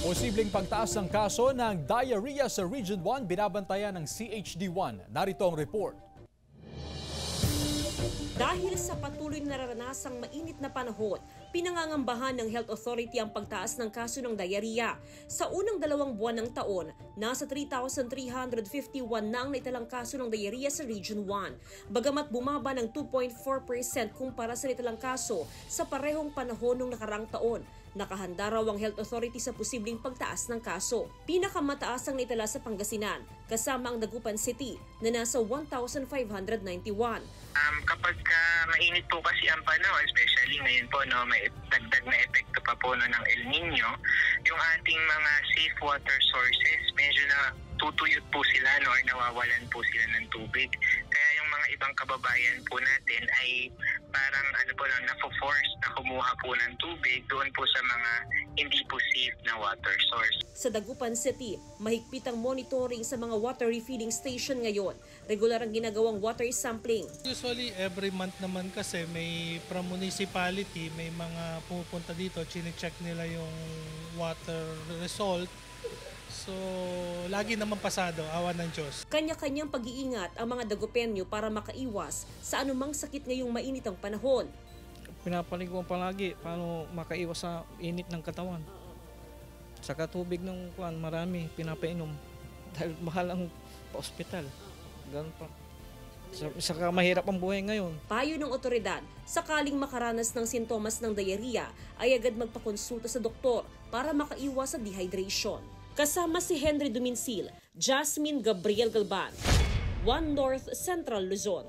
Posibleng pagtaas ng kaso ng diarrhea sa Region 1 binabantayan ng CHD1. Narito ang report. Dahil sa patuloy na naranasang mainit na panahon, pinangangambahan ng Health Authority ang pagtaas ng kaso ng diarrhea. Sa unang 2 buwan ng taon, nasa 3,351 na ang naitalang kaso ng diarrhea sa Region 1. Bagamat bumaba ng 2.4% kumpara sa naitalang kaso sa parehong panahon ng nakarang taon. Nakahanda raw ang Health Authority sa posibleng pagtaas ng kaso. Pinakamataas ang naitala sa Pangasinan, kasama ang Dagupan City na nasa 1,591. Kapag mainit po kasi ang panahon, especially ngayon po, no, may dagdag na epekto pa po no, ng El Nino, yung ating mga safe water sources, medyo na tutuyot po sila no, or nawawalan po sila ng tubig. Kaya yung mga ibang kababayan po natin ay parang na-force na kumuha po ng tubig doon po sa mga hindi po safe na water source. Sa Dagupan City, mahigpit ang monitoring sa mga water refilling station ngayon. Regular ang ginagawang water sampling. Usually every month naman kasi may from municipality, may mga pupunta dito, chine-check nila yung water result. So, lagi naman pasado, awa ng Diyos. Kanya-kanyang pag-iingat ang mga Dagupenyo para makaiwas sa anumang sakit ngayong mainit ang panahon. Pinapaliguan palagi paano makaiwas sa init ng katawan. Saka tubig ng marami pinapainom dahil mahal ang pa-ospital. Ganun pa. Saka mahirap ang buhay ngayon. Payo ng otoridad, sakaling makaranas ng sintomas ng diarrhea ay agad magpakonsulta sa doktor para makaiwas sa dehydration. Kasama si Henry Duminsil, Jasmine Gabriel Galban, One North Central Luzon.